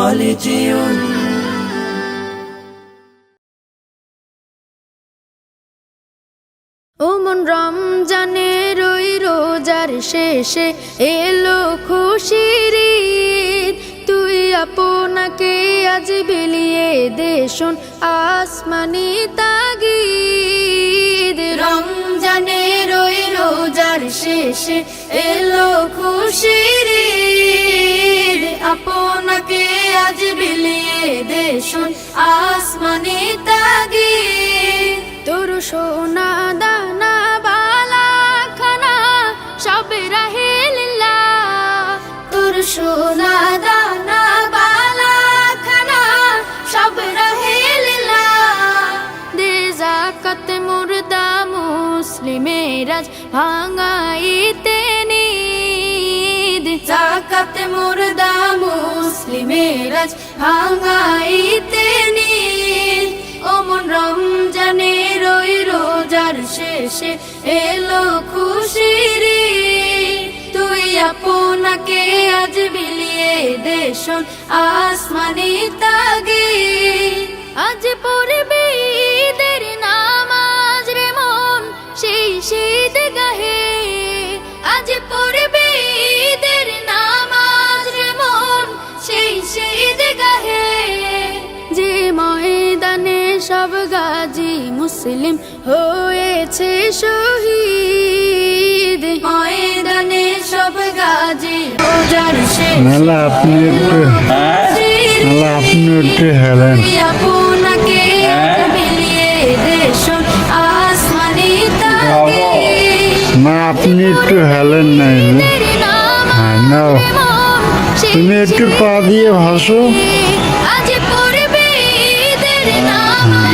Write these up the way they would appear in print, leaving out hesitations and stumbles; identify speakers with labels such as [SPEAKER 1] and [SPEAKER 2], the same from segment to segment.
[SPEAKER 1] خالدون
[SPEAKER 2] ওমন রমজানের ওই রোজার শেষে এলো খুশির ঈদ, তুই আপনাকে আজ বিলিয়ে দে শোন আসমানি তাগিদ। রমজানের ওই রোজার শেষে এলো খুশির ঈদ, আপনাকে আজ বিলিয়ে দে শোন আসমানি তাগিদ। তোর সোনা দানা বালা খানা সব রাহে লিল্লাহ, তোর সোনা দানা বালা খানা সব রাহে লিল্লাহ। দে যাকাত মুর্দা মুসলিমের আজ ভাঙাইতে নিদ, যাকাত মুর্দা মুসলিমের আজ ভাঙাইতে নিদ। ওমন রমজানের ওই রোজার শেষে এলো খুশির ঈদ, তুই আপনাকে আজ বিলিয়ে দে শোন আসমানি তাগিদ। আজ পড়বে ঈদের নামাজ রে মন সেই শীত গাহে, আজ পড়বে ঈদের নামাজ রে মন সেই শীত গাহে। যে ময়দানে সব গাজী মুসলিম হয়েছে শহীদ, ময়দানে সব গাজী রোজার শেষে
[SPEAKER 3] আপনি হেলেন
[SPEAKER 2] আপনাকে বিলিয়ে দে শোন আসমানি তাগিদ।
[SPEAKER 3] না, আপনি একটু হেলেন নাই, হ্যাঁ না, তুমি একটু পা দিয়ে ভাসো।
[SPEAKER 2] আজ পড়বে ঈদের নামাজ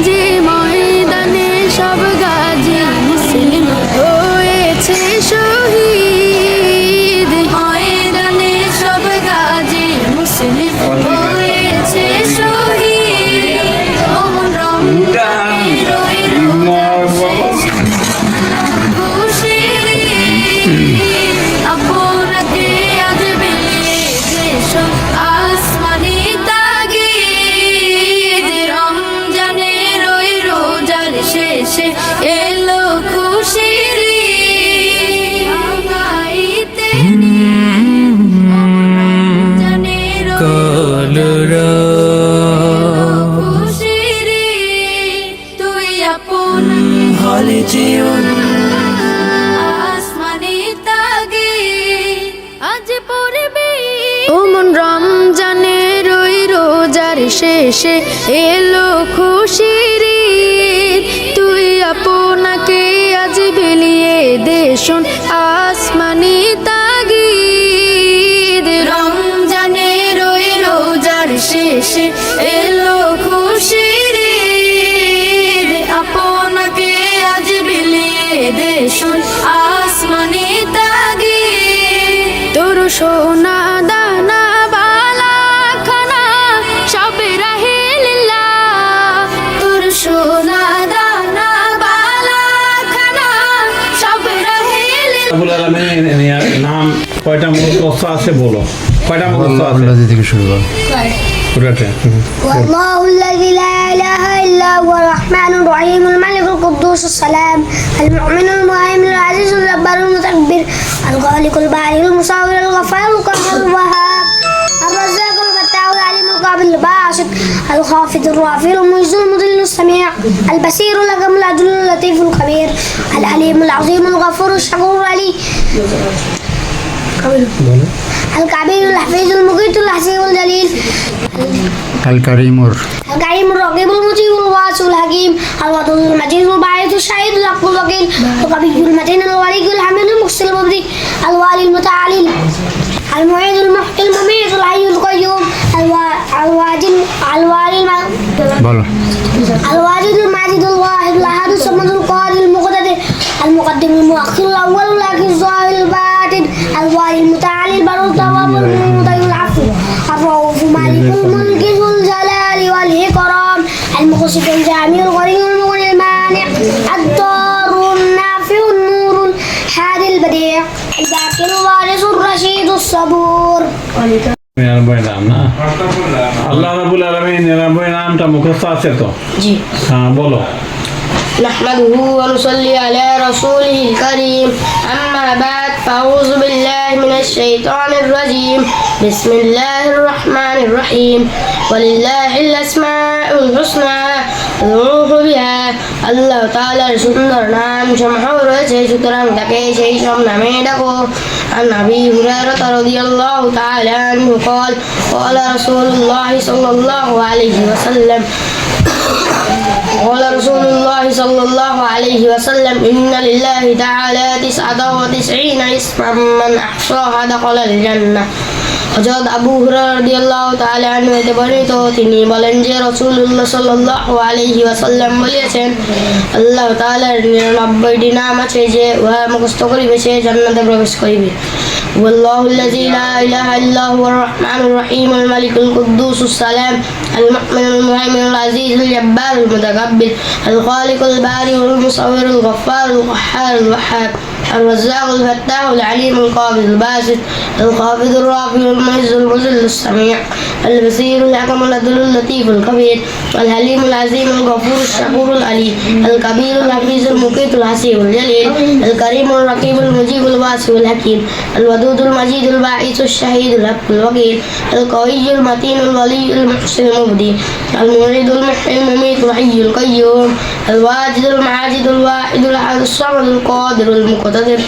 [SPEAKER 2] যে ময়দানে সব গাজী মুসলিম হয়েছে শহীদ, ময়দানে সব গাজী মুসলিম হয়েছে শহীদ। ওমন রমজানের ওই রোজার খুশির ঈদ, আপনাকে আজ বিলিয়ে দে শোন আসমানি তাগিদ। রমজানের ওই রোজার শেষে এলো খুশির ঈদ, ভাঙাইতে নিদ। রমজানের ওই খুশির ঈদ, তুই আপনাকে
[SPEAKER 1] خالدون
[SPEAKER 2] আসমানি তাগিদ। আজ পড়বে ওমন রমজানের ওই রোজার শেষে এলো খুশির ঈদ, তুই আপনাকে আজ বিলিয়ে দে শোন আসমানি তাগিদ। রমজানের ওই রোজার শেষে এলো খুশির ঈদ, আপনাকে আজ বিলিয়ে দে শোন আসমানি তাগিদ। তোর সোনা দানা বালা খানা সব রাহে লিল্লাহ, তোর সোনা দানা বালা খানা সব রাহে লিল্লাহ।
[SPEAKER 4] রব্বুল আলামিনের নাম কয়টা মুখস্থ আছে বলো, কয়টা মুখস্থ আছে?
[SPEAKER 3] থেকে শুরু করো।
[SPEAKER 4] পুরোটা
[SPEAKER 5] والله الذي لا إله إلا هو الرحمن الرحيم الملك القدوس السلام المؤمن المهيمن العزيز الجبار المتكبر الخالق البارئ المصور الغفار القهار الوهاب الرزاق الفتاح العليم القابل الباسط الخافض الرافع المعز المذل السميع البصير الأكرم العدل اللطيف الخبير العليم العظيم الغفور الشكور العلي الكبير الحفيظ المقيت الحسيب الجليل
[SPEAKER 3] الكريم
[SPEAKER 5] الكريم الرقيب المجيب الواسع الحكيم الودود المجيد الباعث الشهيد الحق الوكيل القوي المتين الولي الحميد المحسن المبدي الوالي المتعالي المعيد المحيي المميت الحي القيوم الواجد الواجد الماجد الواحد الاحد الصمد القادر المقتدر المقدم المؤخر الاول الاخر الظاهر الباطن الوالي المتعالي البر التواب المطيب العفو الرؤوف مالك الملك ذو الجلال والاكرام المقسط الجامع الغني المغني المانع الضار النافع النور الهادي البديع الوارث الرشيد الصبور
[SPEAKER 4] 99 নাম না আল্লাহ রাব্বুল আলামিন 99 নামটা মুখস্থ আছে তো
[SPEAKER 5] জি
[SPEAKER 4] হ্যাঁ বলো
[SPEAKER 5] نحمده ونصلي على رسوله الكريم أما بعد فأعوذ بالله من الشيطان الرجيم بسم الله الرحمن الرحيم ولله الأسماء الحسنى ادعوه بها আল্লাহ তাআলার সুন্দর নাম সমূহ রয়েছে সুতরাং তাকে সেই সব নামে ডাকো عن أبي هريرة رضي الله تعالى عنه قال قال رسول الله صلى الله عليه وسلم قال رسول الله صلى الله عليه وسلم إن لله تعالى 99 اسما من أحصاها دخل الجنة হযরত আবু হুরায়রা রাদিয়াল্লাহু তাআলা আনহু হতে বর্ণিত তিনি বলেন যে রাসূলুল্লাহ সাল্লাল্লাহু আলাইহি ওয়াসাল্লাম বলেছেন আল্লাহ তাআলার 99টি নাম আছে যে উহা মুখস্থ করিবে সে জান্নাতে প্রবেশ করিবে والله الذي لا إله إلا هو الرحمن الرحيم الملك القدوس السلام المؤمن المهيمن العزيز الجبار المتكبر الخالق البارئ المصور الغفار القهار الوهاب الرزاق الفتاح العليم القابض الباسط الخافض الرافع المعز المذل السميع البصير الحكم العدل اللطيف الخبير الحليم العظيم الغفور الشكور العليم الكبير الحفيظ المقيت الحسيب الجليل الكريم الرقيب المجيب الواسع الحكيم الودود المجيد الباعث الشهيد الحق الوكيل القوي المتين الولي المحسن المبدي المعيد المحيي المميت الحي القيوم الواجد المعاجد الواحد الأحد الصمد القادر المقتدر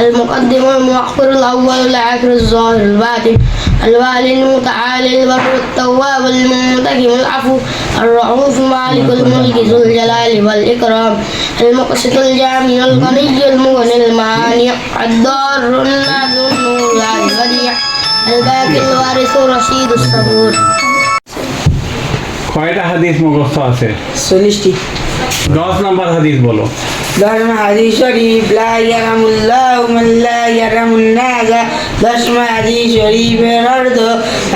[SPEAKER 5] المقدم المؤخر الأول الآخر الظاهر الباطن الوالي المتعالي البر التواب المنتقم العفو الرؤوف مالك الملك ذو الجلال والإكرام المقسط الجامع الغني المغني المانع الضار النافع النور البديع الباقي الوارث الرشيد الصبور
[SPEAKER 4] কয়টা হাদিস মুখস্থ আছে
[SPEAKER 1] 40টি
[SPEAKER 4] 10 নাম্বার হাদিস বলো
[SPEAKER 1] দশম হাদিস শরীফ লা ইয়ারহামুল্লাহু মান লা ইয়ারহামুন নাস দশম হাদিস শরীফের অর্থ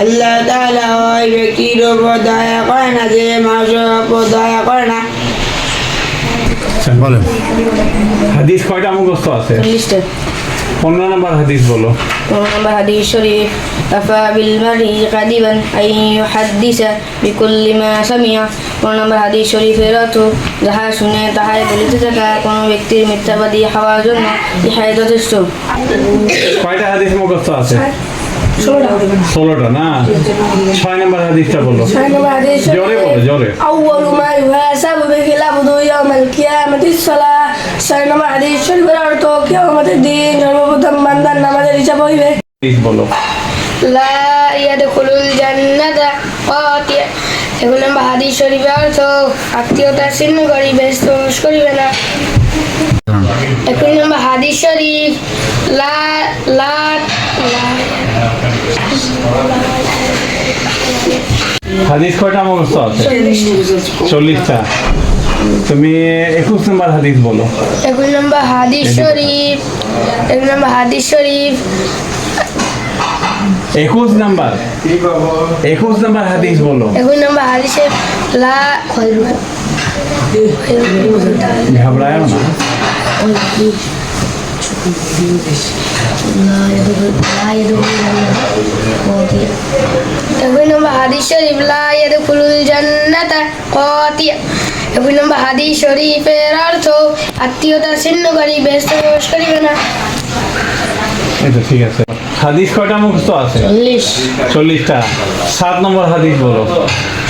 [SPEAKER 1] আল্লাহ তাআলা ওই ব্যক্তির উপর দয়া করে না যে মানুষের উপর দয়া করে না
[SPEAKER 3] বলেন
[SPEAKER 4] হাদিস কয়টা মুখস্থ আছে
[SPEAKER 1] 40টা
[SPEAKER 4] 15 নাম্বার হাদিস বলো
[SPEAKER 1] নম্বর হাদিস শরীফ কাফা বিল মারই কাদিবান আই ইউহাদ্দিসা বিকুল্লি মা সামিয়া 15 নম্বর হাদিস শরীফের অর্থ যাহা শুনে তাহাই বলিতে থাকা কোনো ব্যক্তির মিথ্যাবাদী হওয়ার জন্য ইহাই যথেষ্ট
[SPEAKER 4] কয়টা হাদিস মুখস্থ আছে 16টা না 6 নাম্বার হাদিসটা বলো জোরে বলো জোরে
[SPEAKER 1] أول ما يحاسب به العبد يوم القيامة الصلاة 6 নম্বর হাদিস শরীফের অর্থ কিয়ামতের দিন সর্বপ্রথম বান্দার নামাজের হিসাব হইবে
[SPEAKER 4] হাদিস বলো
[SPEAKER 5] لا يدخل الجنة قاطع এখন আমরা হাদিস শরীফের অর্থ আত্মীয়তা ছিন্ন করিবে প্রবেশ করিবে না এখন আমরা হাদিস শরীফ লা লা
[SPEAKER 4] হাদিস কয়টা মুখস্থ আছে 40টা তুমি 21 নাম্বার হাদিস বলো
[SPEAKER 5] এখন আমরা হাদিস শরীফ এখন আমরা হাদিস শরীফ
[SPEAKER 4] 21 নাম্বার হাদিস বলো
[SPEAKER 5] এখন আমরা হাদিসে লা
[SPEAKER 4] ঘাবড়ায় না
[SPEAKER 5] এখন আমরা হাদিস শরীফ লা ইয়াদখুলুল জান্নাতা কাতিয়া এখন আমরা হাদিস শরীফের অর্থ আত্মীয়তা ছিন্ন করি ব্যস্ত প্রবেশ করিবে না
[SPEAKER 4] এটা ঠিক আছে হাদিস কয়টা মুখস্থ আছে 40টা 7 নম্বর হাদিস বলো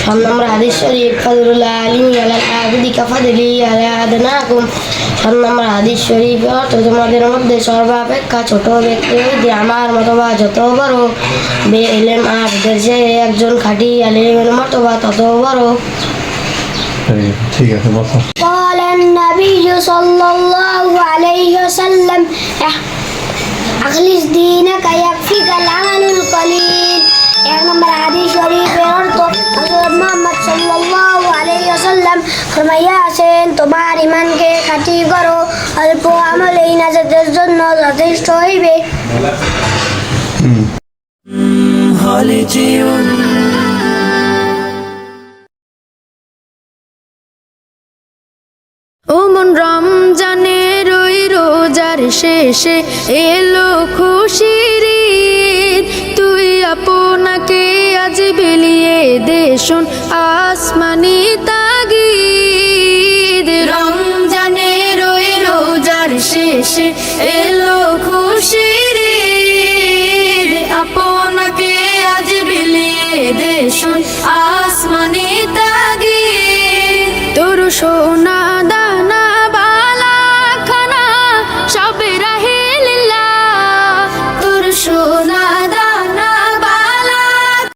[SPEAKER 5] 7 নম্বর হাদিস শরীফ ফাদলুল আলিমি আলাল আবিদি কাফাদলি আলা আদনাকুম 7 নম্বর হাদিস শরীফ অর্থ তোমাদের মধ্যে সর্বাপেক্ষা ছোট ব্যক্তি হইতে আমার মতবা যত বড় বে ইলম আবিদের যে একজন খাঁটি আলিমের মতবা তত বড়
[SPEAKER 4] ঠিক আছে বলো
[SPEAKER 5] قال النبي صلى الله عليه وسلم أخلص دينك يكفيك العمل القليل এক নম্বর হাদিস শরীফের অর্থ হযরত মুহাম্মদ সাল্লাল্লাহু আলাইহি ওয়াসাল্লাম ফরমাইয়া আছেন তোমার ঈমানকে খাঁটি করো অল্প আমল এই নাজাতের জন্য যথেষ্ট হইবে
[SPEAKER 1] হলে জীবন
[SPEAKER 2] ও মন রমজানের ওই রোজার শেষে এলো